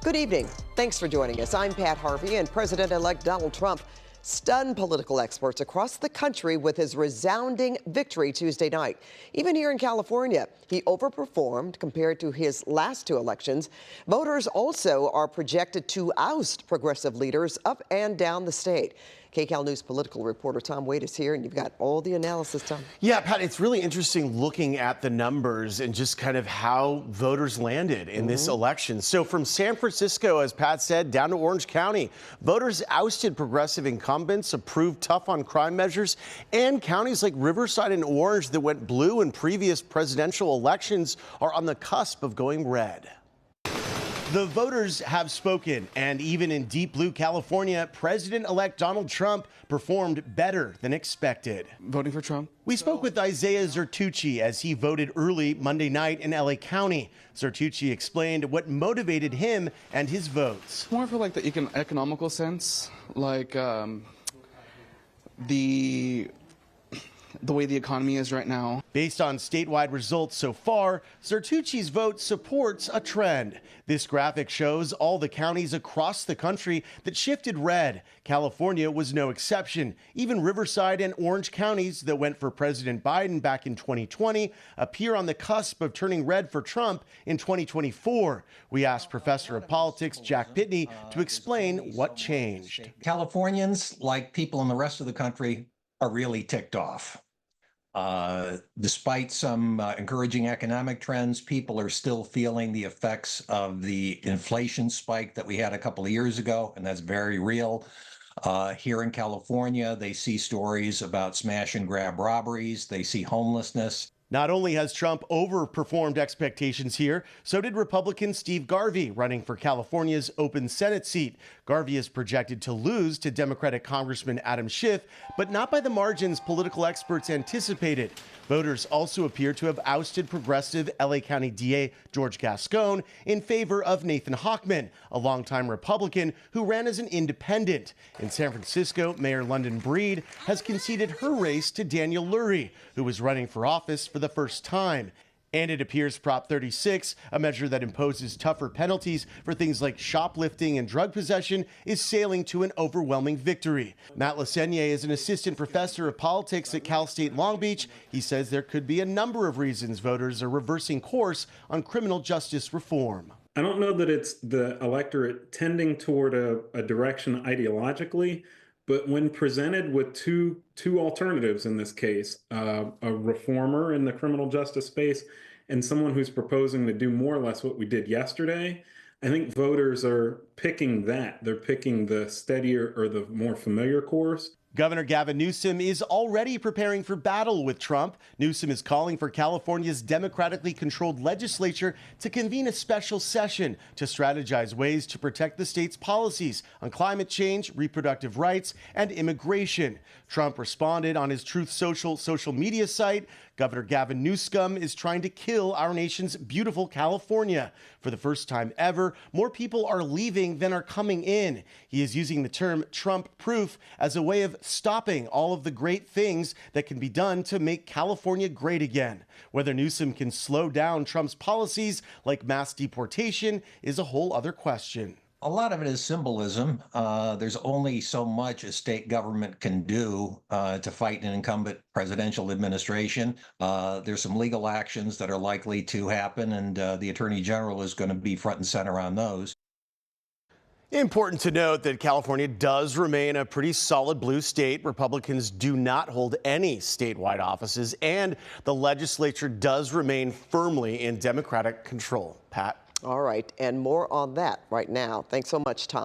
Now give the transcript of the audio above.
Good evening. Thanks for joining us. I'm Pat Harvey, and President-elect Donald Trump stunned political experts across the country with his resounding victory Tuesday night. Even here in California, he overperformed compared to his last two elections. Voters also are projected to oust progressive leaders up and down the state. KCAL News political reporter Tom Wade is here, and you've got all the analysis, Tom. Yeah, Pat, it's really interesting looking at the numbers and just kind of how voters landed in this election. So from San Francisco, as Pat said, down to Orange County, voters ousted progressive incumbents, approved tough on crime measures, and counties like Riverside and Orange that went blue in previous presidential elections are on the cusp of going red. The voters have spoken, and even in deep blue California, President-elect Donald Trump performed better than expected. Voting for Trump? We spoke with Isaiah Zertucci as he voted early Monday night in LA County. Zertucci explained what motivated him and his votes. More for like the economical sense, like the way the economy is right now. Based on statewide results so far, Zertucci's vote supports a trend. This graphic shows all the counties across the country that shifted red. California was no exception. Even Riverside and Orange counties that went for President Biden back in 2020 appear on the cusp of turning red for Trump in 2024. We asked Professor of Politics Jack Pitney to explain what changed. Californians, like people in the rest of the country, are really ticked off. Despite some encouraging economic trends, people are still feeling the effects of the inflation spike that we had a couple of years ago, and that's very real. Here in California, they see stories about smash and grab robberies. They see homelessness. Not only has Trump overperformed expectations here, so did Republican Steve Garvey, running for California's open Senate seat. Garvey is projected to lose to Democratic Congressman Adam Schiff, but not by the margins political experts anticipated. Voters also appear to have ousted progressive LA County DA George Gascon in favor of Nathan Hochman, a longtime Republican who ran as an independent. In San Francisco, Mayor London Breed has conceded her race to Daniel Lurie, who was running for office for the first time. And it appears Prop 36, a measure that imposes tougher penalties for things like shoplifting and drug possession, is sailing to an overwhelming victory. Matt Lasenier is an assistant professor of politics at Cal State Long Beach. He says there could be a number of reasons voters are reversing course on criminal justice reform. I don't know that it's the electorate tending toward a direction ideologically, but when presented with two alternatives in this case, a reformer in the criminal justice space and someone who's proposing to do more or less what we did yesterday, I think voters are picking that. They're picking the steadier or the more familiar course. Governor Gavin Newsom is already preparing for battle with Trump. Newsom is calling for California's democratically controlled legislature to convene a special session to strategize ways to protect the state's policies on climate change, reproductive rights, and immigration. Trump responded on his Truth Social social media site. Governor Gavin Newsom is trying to kill our nation's beautiful California. For the first time ever, more people are leaving than are coming in. He is using the term Trump-proof as a way of stopping all of the great things that can be done to make California great again. Whether Newsom can slow down Trump's policies like mass deportation is a whole other question. A lot of it is symbolism. There's only so much a state government can do to fight an incumbent presidential administration. There's some legal actions that are likely to happen, and the Attorney General is going to be front and center on those. Important to note that California does remain a pretty solid blue state. Republicans do not hold any statewide offices, and the legislature does remain firmly in Democratic control. Pat? All right, and more on that right now. Thanks so much, Tom.